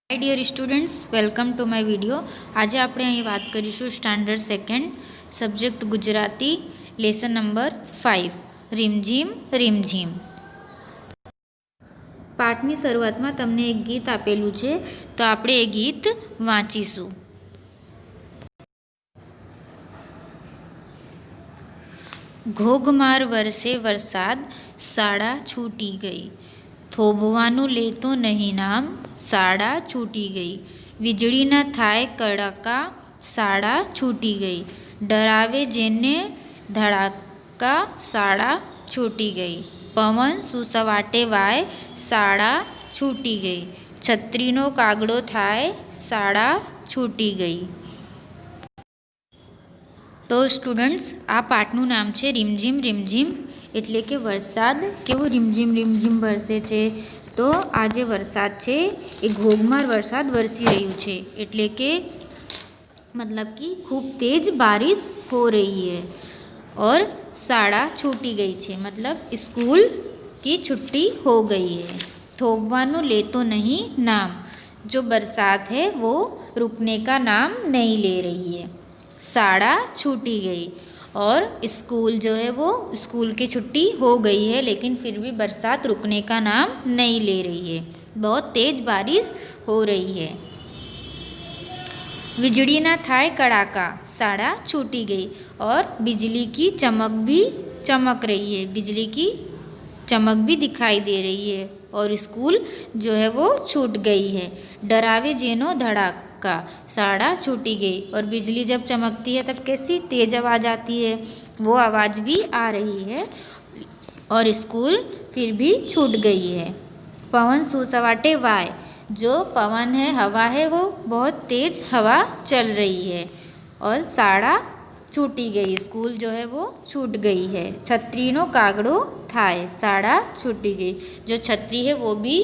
Hi dear students, welcome to my video. आज આપણે અહીં વાત કરીશું standard second subject Gujarati lesson number 5 Rimjhim Rimjhim. પાઠની શરૂઆતમાં તમને એક ગીત આપેલું છે, તો આપણે એ ગીત વાંચીશું। ઘોઘમાર વરસે વરસાદ, શાળા છૂટી ગઈ। થોભવાનું લેતો નહીં નામ, શાળા છૂટી ગઈ। વીજળીના થાય કડાકા, શાળા છૂટી ગઈ। ડરાવે જેને ધડાકા, શાળા છૂટી ગઈ। પવન સુસવાટે વાય, શાળા છૂટી ગઈ। છત્રીનો કાગડો થાય, શાળા છૂટી ગઈ। તો સ્ટુડન્ટ્સ, આ પાઠનું નામ છે રીમઝીમ રીમઝીમ, એટલે કે વરસાદ કેવો રીમઝીમ રીમઝીમ વરસે છે। તો આ જે વરસાદ છે એ ઘોઘમાર વરસાદ વરસી રહ્યું છે, એટલે કે मतलब कि खूब तेज बारिश हो रही है। और शाला छूटी गई है, मतलब स्कूल की छुट्टी हो गई है। थोपवानु ले तो नहीं नाम, जो बरसात है वो रुकने का नाम नहीं ले रही है। शाला छूटी गई, और स्कूल जो है वो स्कूल की छुट्टी हो गई है, लेकिन फिर भी बरसात रुकने का नाम नहीं ले रही है। बहुत तेज़ बारिश हो रही है। વીજળી ના થાય કડાકા, શાળા छूटी गई, और बिजली की चमक भी चमक रही है, बिजली की चमक भी दिखाई दे रही है, और स्कूल जो है वो छूट गई है। डरावे जेनो धड़ाका, शाळा छूटी गई, और बिजली जब चमकती है तब कैसी तेज आवाज़ आती है, वो आवाज़ भी आ रही है, और स्कूल फिर भी छूट गई है। पवन सुसवाटे वाय, जो पवन है, हवा है, वो बहुत तेज़ हवा चल रही है, और शाळा छूटी गई, स्कूल जो है वो छूट गई है। छतरी नो कागड़ो थाय, शाळा छूटी गई, जो छतरी है वो भी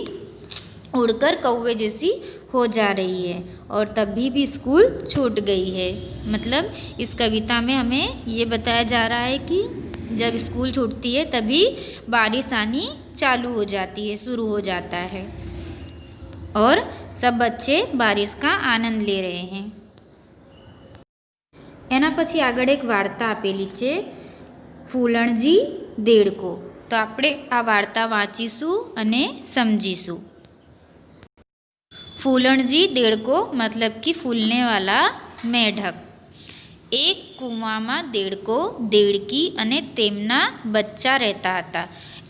उड़कर कौवे जैसी हो जा रही है, और तभी भी स्कूल छूट गई है। मतलब इस कविता में हमें ये बताया जा रहा है कि जब स्कूल छूटती है तभी बारिश आनी चालू हो जाती है, शुरू हो जाता है, और सब बच्चे बारिश का आनंद ले रहे हैं। एना पछी आगळ एक वार्ता आपेली छे, फूलणजी देड़को। तो आपणे आ वार्ता वाँचीशुं अने समझीशुं। फूलणजी देड़को मतलब कि फूलने वाला मेढक। एक कुआं देड़को, देड़की अने तेमना बच्चा रहता था।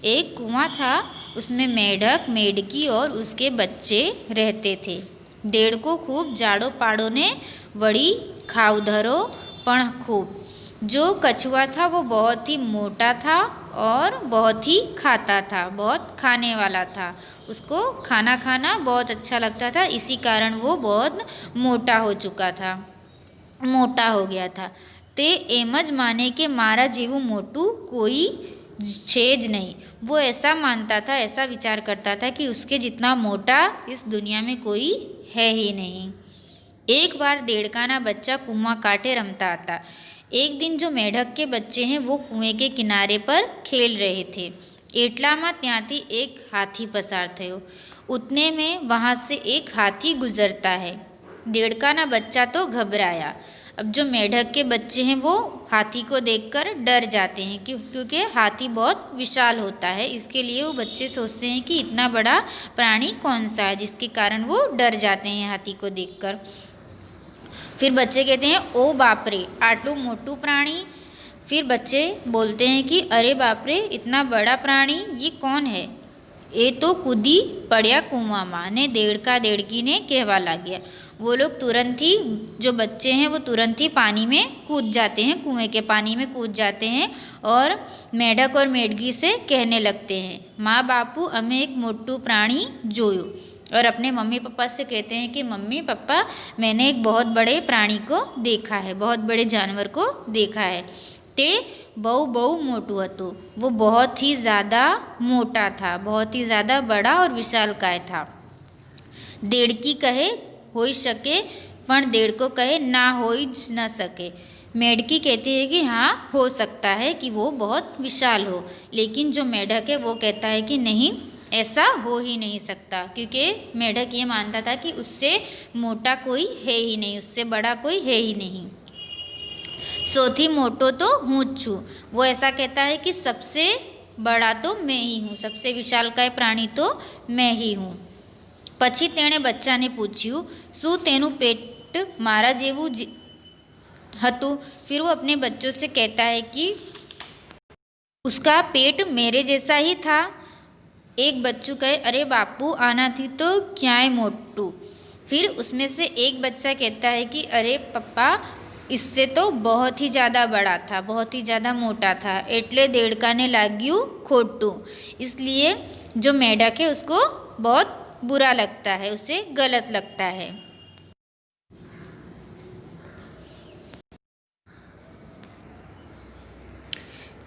एक कुआं था, उसमें मेढक, मेढकी और उसके बच्चे रहते थे। देड़को खूब जाड़ो पाड़ो ने वड़ी खावधरो पण खूब। जो कछुआ था वो बहुत ही मोटा था और बहुत ही खाता था, बहुत खाने वाला था, उसको खाना खाना बहुत अच्छा लगता था, इसी कारण वो बहुत मोटा हो चुका था, मोटा हो गया था। ते एम ज माने कि मारा जेवुं मोटू कोई छे ज नहीं। वो ऐसा मानता था, ऐसा विचार करता था कि उसके जितना मोटा इस दुनिया में कोई है ही नहीं। एक बार देड़का ना बच्चा कुआं कांठे रमता था। एक दिन जो मेढक के बच्चे हैं वो कुएं के किनारे पर खेल रहे थे। एटलामां त्यांथी एक हाथी पसार थयो। उतने में वहाँ से एक हाथी गुजरता है। देड़का ना बच्चा तो घबराया। अब जो मेढक के बच्चे हैं वो हाथी को देखकर डर जाते हैं, क्योंकि हाथी बहुत विशाल होता है, इसके लिए वो बच्चे सोचते हैं कि इतना बड़ा प्राणी कौन सा है, जिसके कारण वो डर जाते हैं हाथी को देखकर। फिर बच्चे कहते हैं, ओ बाप रे, आटलू मोटू प्राणी। फिर बच्चे बोलते हैं कि अरे बाप रे, इतना बड़ा प्राणी, ये कौन है? ये तो कूदी पड़िया कुआं मां, ने देड़का देड़की ने कहवा लाग्या। वो लोग तुरंत ही, जो बच्चे हैं वो तुरंत ही पानी में कूद जाते हैं, कुएं के पानी में कूद जाते हैं, और मेढक और मेढकी से कहने लगते हैं, माँ बापू हमें एक मोटू प्राणी जोयो। और अपने मम्मी पापा से कहते हैं कि मम्मी पापा, मैंने एक बहुत बड़े प्राणी को देखा है, बहुत बड़े जानवर को देखा है। ते बहु बहु मोटू हतुं, वो बहुत ही ज़्यादा मोटा था, बहुत ही ज़्यादा बड़ा और विशालकाय था। देड़की कहे होई शके, पण देड़को कहे ना होई ज न सके। मेढकी कहती है कि हाँ, हो सकता है कि वो बहुत विशाल हो, लेकिन जो मेढक है वो कहता है कि नहीं, ऐसा हो ही नहीं सकता, क्योंकि मेढक ये मानता था कि उससे मोटा कोई है ही नहीं, उससे बड़ा कोई है ही नहीं। सौथी मोटो तो हूँ ज छूं। वो ऐसा कहता है कि सबसे बड़ा तो मैं ही हूँ, सबसे विशालकाय प्राणी तो मैं ही हूँ। પછી તેણે બચ્ચાને પૂછ્યું, શું તેનું પેટ મારા જેવું જ હતું? फिर वो अपने बच्चों से कहता है कि उसका पेट मेरे जैसा ही था। एक बच्चू कहे, अरे बापू आना थी तो क्या है मोटू। फिर उसमें से एक बच्चा कहता है कि अरे पप्पा इससे तो बहुत ही ज़्यादा बड़ा था, बहुत ही ज़्यादा मोटा था, एटले देड़काने लाग्યું खोटू। इसलिए जो मेढक है उसको बहुत बुरा लगता है, उसे गलत लगता है।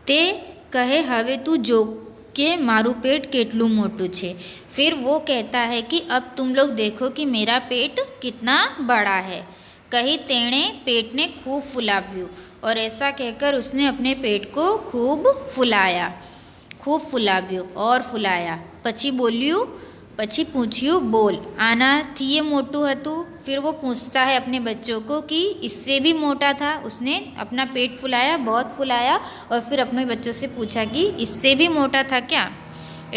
તે કહે હવે તું જો કે મારું पेट કેટલું મોટું છે। फिर वो कहता है कि अब तुम लोग देखो कि मेरा पेट कितना बड़ा है। कही तेणे पेट ने खूब फुलाव्યું, और ऐसा कहकर उसने अपने पेट को खूब फुलाया, खूब फुलाव्યું और फुलाया। પછી બોલ્યું, પછી પૂછ્યું, બોલ આનાથી ये મોટું હતું? फिर वो पूछता है अपने बच्चों को कि इससे भी मोटा था। उसने अपना पेट फुलाया, बहुत फुलाया, और फिर अपने बच्चों से पूछा कि इससे भी मोटा था क्या?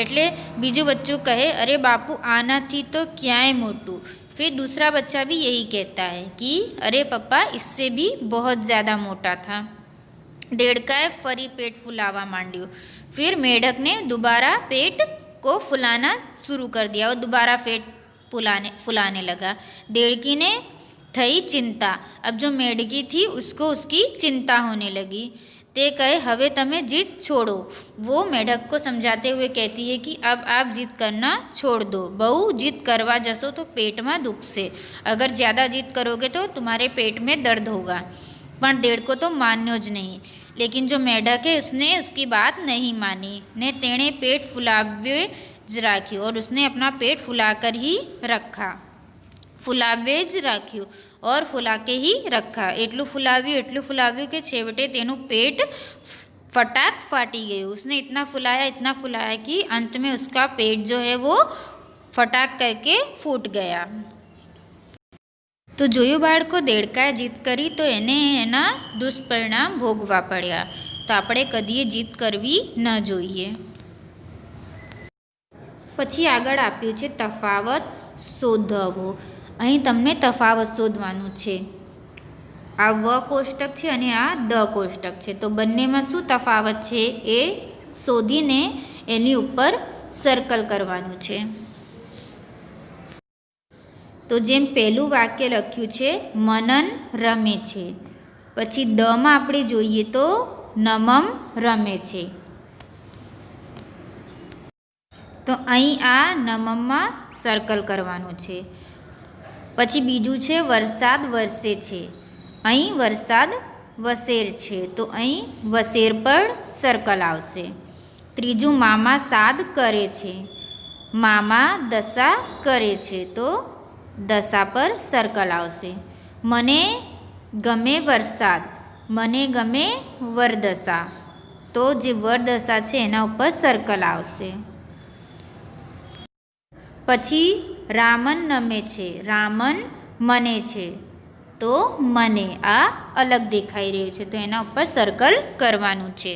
એટલે બીજું બચ્ચું કહે, अरे बापू आनाથી तो ક્યાંય મોટું। फिर दूसरा बच्चा भी यही कहता है कि अरे पप्पा इससे भी बहुत ज़्यादा मोटा था। દેડકાએ ફરી पेट फुलावा માંડ્યું। फिर मेढक ने दोबारा पेट को फुलाना शुरू कर दिया, और दोबारा पेट फुलाने लगा। देड़की ने थई चिंता। अब जो मेढकी थी उसको उसकी चिंता होने लगी। ते कहे हवे तमे जिद छोड़ो। वो मेढक को समझाते हुए कहती है कि अब आप जिद करना छोड़ दो, बहु जिद करवा जसो तो पेट में दुखसे। अगर ज़्यादा जिद करोगे तो तुम्हारे पेट में दर्द होगा। पर देड़को तो मान्यो ज नहीं, लेकिन जो मेढक है उसने उसकी बात नहीं मानी ने तेणे पेट फुलावे ज राख्યું, और उसने अपना पेट फुलाकर ही रखा, फुलावे ज राख्યું और फुला के ही रखा। એટલું ફુલાવ્યું કે છેવટે તેનું पेट फटाक फाटी गયું। उसने इतना फुलाया कि अंत में उसका पेट जो है वो फटाक करके फूट गया। तो જોયું બાળકો, દેડકાએ જીદ કરી તો એને એના દુષ્પરિણામ ભોગવા પડ્યા। તો આપણે કદીએ જીદ કરવી ન જોઈએ। પછી આગળ આપ્યું છે તફાવત શોધવો। અહીં તમને તફાવત શોધવાનું છે। આ વ કોષ્ટક છે અને આ દ કોષ્ટક છે, તો બંનેમાં શું તફાવત છે એ શોધીને એની ઉપર સર્કલ કરવાનું છે। તો જેમ પહેલું વાક્ય લખ્યું છે મનન રમે છે, પછી દમાં આપણે જોઈએ તો નમમ રમે છે, તો અહીં આ નમમમાં સર્કલ કરવાનું છે। પછી બીજું છે વરસાદ વરસે છે, અહીં વરસાદ વસેર છે, તો અહીં વસેર પર સર્કલ આવશે। ત્રીજું મામા સાદ કરે છે, મામા દશા કરે છે, તો દશા પર સર્કલ આવશે। મને ગમે વરસાદ, મને ગમે વરદશા, તો જે વરદશા છે એના ઉપર સર્કલ આવશે। પછી રામન નમે છે, રામન મને છે, તો મને આ અલગ દેખાઈ રહ્યું છે, તો એના ઉપર સર્કલ કરવાનું છે।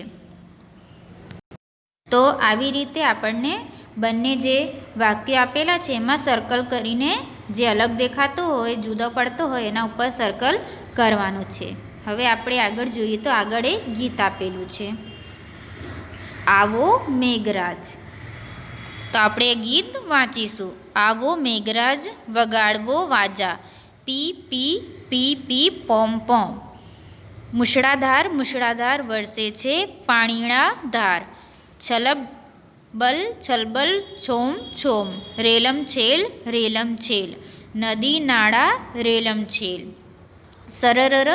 તો આવી રીતે આપણને બંને જે વાક્ય આપેલા છે એમાં સર્કલ કરીને જે અલગ દેખાતો હોય, જુદો પડતો હોય એના ઉપર સર્કલ કરવાનું છે। હવે આપણે આગળ જોઈએ તો આગળ એક ગીત આપેલું છે, આવો મેઘરાજ। તો આપણે ગીત વાંચીશું। આવો મેઘરાજ વગાડવો વાજા, પી પી પી પી પોમ પોમ। મુશળાધાર મુશળાધાર વરસે છે પાણીના ધાર, છલબલ છોમ છોમ, રેલમ છેલ, નદી નાળા રેલમ છેલ। સરરર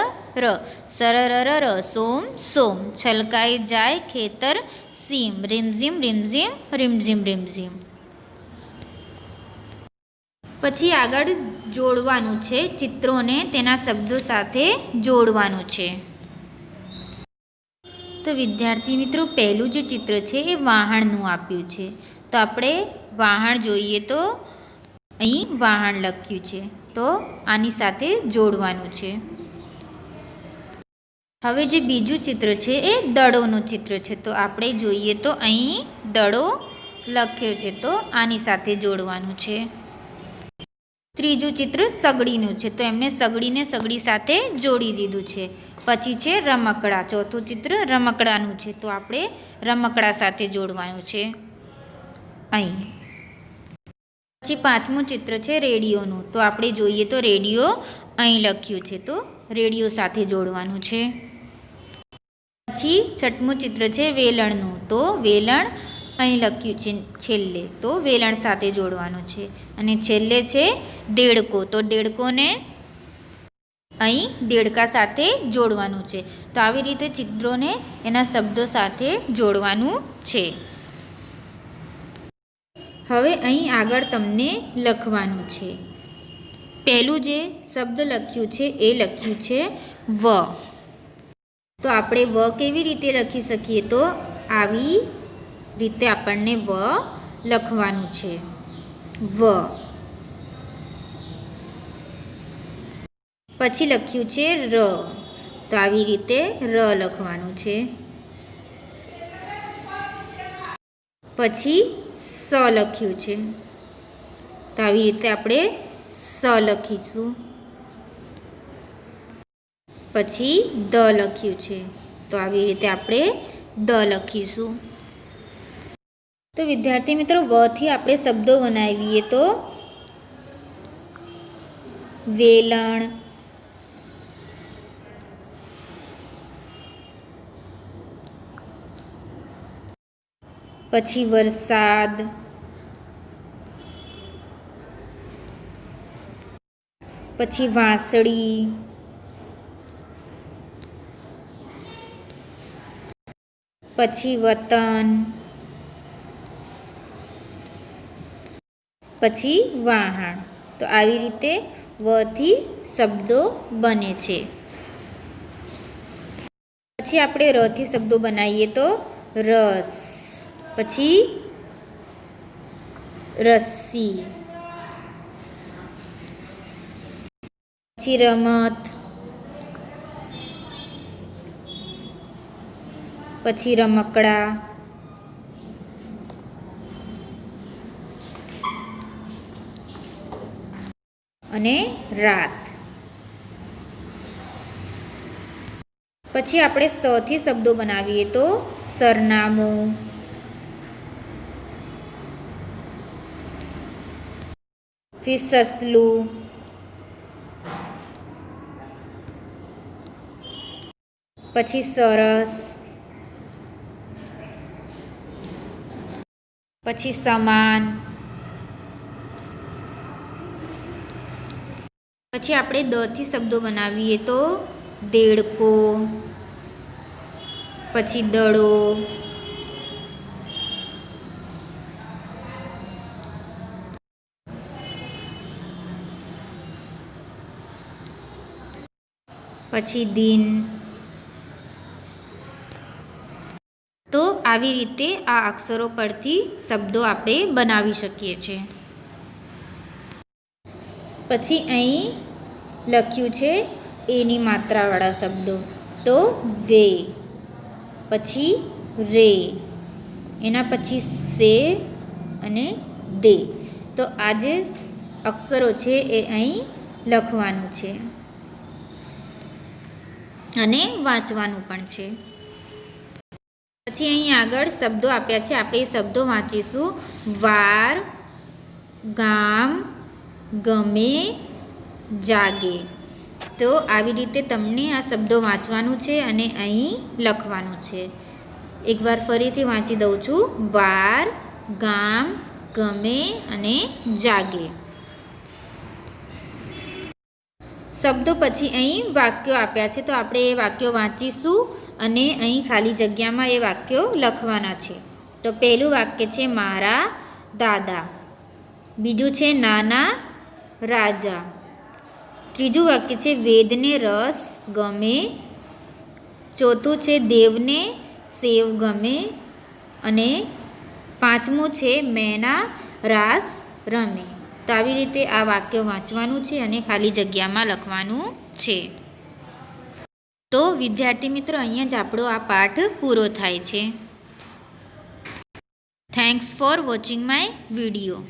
ર સોમ સોમ, છલકાઈ જાય ખેતર સીમ, રીમઝીમ રીમઝીમ। પછી આગળ જોડવાનું છે, ચિત્રોને તેના શબ્દો સાથે જોડવાનું છે। તો વિદ્યાર્થી મિત્રો, પહેલું જે ચિત્ર છે એ વાહણનું આપ્યું છે, તો આપણે વાહણ જોઈએ તો અહીં વાહણ લખ્યું છે, તો આની સાથે જોડવાનું છે. હવે જે બીજું ચિત્ર છે એ દડોનું ચિત્ર છે, તો આપણે જોઈએ તો અહીં દડો લખ્યો છે, તો આની સાથે જોડવાનું છે. ત્રીજું ચિત્ર સગડીનું છે, તો એમને સગડીને સગડી સાથે જોડી દીધું છે. પછી છે રમકડા. ચોથું ચિત્ર રમકડાનું છે, તો આપણે રમકડા સાથે જોડવાનું છે અહીં. પછી પાંચમું ચિત્ર છે રેડિયોનું, તો આપણે જોઈએ તો રેડિયો અહીં લખ્યું છે, તો રેડિયો સાથે જોડવાનું છે. પછી છઠ્ઠું ચિત્ર છે વેલણનું, તો વેલણ અહીં લખ્યું છે છેલ્લે, તો વેલણ સાથે જોડવાનું છે. અને છેલ્લે છે દેડકો, તો દેડકોને અહીં દેડકા સાથે જોડવાનું છે. તો આવી રીતે ચિત્રોને એના શબ્દો સાથે જોડવાનું છે. હવે અહીં આગળ તમને લખવાનું છે. પહેલું જે શબ્દ લખ્યું છે એ લખ્યું છે વ. તો આપણે વ કેવી રીતે લખી શકીએ? તો આવી રીતે આપણને વ લખવાનું છે, વ. પછી લખ્યું છે ર, તો આવી રીતે ર લખવાનું છે. પછી સ લખ્યું છે, તો આવી રીતે આપણે સ લખીશું. પછી દ લખ્યું છે, તો આવી રીતે આપણે દ લખીશું. તો વિદ્યાર્થી મિત્રો, વ થી આપણે શબ્દો બનાવીએ તો વેલણ, પછી વરસાદ, પછી વાંસળી, પછી વતન, પછી વાહણ. તો આવી રીતે વ થી શબ્દો બને છે. પછી આપણે ર થી શબ્દો બનાવીએ તો રસ, પછી રસ્સી, પછી રમત, પછી રમકડા, અને રાત. પછી આપણે સ થી શબ્દો બનાવીએ તો સરનામું, સસલું, પછી સરસ, પછી સમાન. પછી આપણે દ થી શબ્દો બનાવીએ તો દેડકો, પછી દડો, પછી દિન. તો આવી રીતે આ અક્ષરો પરથી શબ્દો આપણે બનાવી શકીએ છીએ. પછી અહીં લખ્યું છે એની માત્રાવાળા શબ્દો, તો વે, પછી રે, એના પછી સે અને દે. તો આ જે અક્ષરો છે એ અહીં લખવાનું છે અને વાંચવાનું પણ છે. પછી અહીં આગળ શબ્દો આપ્યા છે, આપણે એ શબ્દો વાંચીશું. વાર, ગામ, ગમે, જાગે. તો આવી રીતે તમને આ શબ્દો વાંચવાનું છે અને અહીં લખવાનું છે. એકવાર ફરીથી વાંચી દઉં છું. વાર, ગામ, ગમે અને જાગે. શબ્દો પછી અહીં વાક્યો આપ્યા છે, તો આપણે એ વાક્યો વાંચીશું અને અહીં ખાલી જગ્યામાં એ વાક્યો લખવાના છે. તો પહેલું વાક્ય છે મારા દાદા. બીજું છે નાના રાજા. ત્રીજું વાક્ય છે વેદને રસ ગમે. ચોથું છે દેવને સેવ ગમે. અને પાંચમું છે મેના રાસ રમે. તો આવી રીતે આ વાક્ય વાંચવાનું છે અને ખાલી જગ્યામાં લખવાનું છે. તો વિદ્યાર્થી મિત્રો, અહીંયા જ આપણો આ પાઠ પૂરો થાય છે. Thanks for watching my video.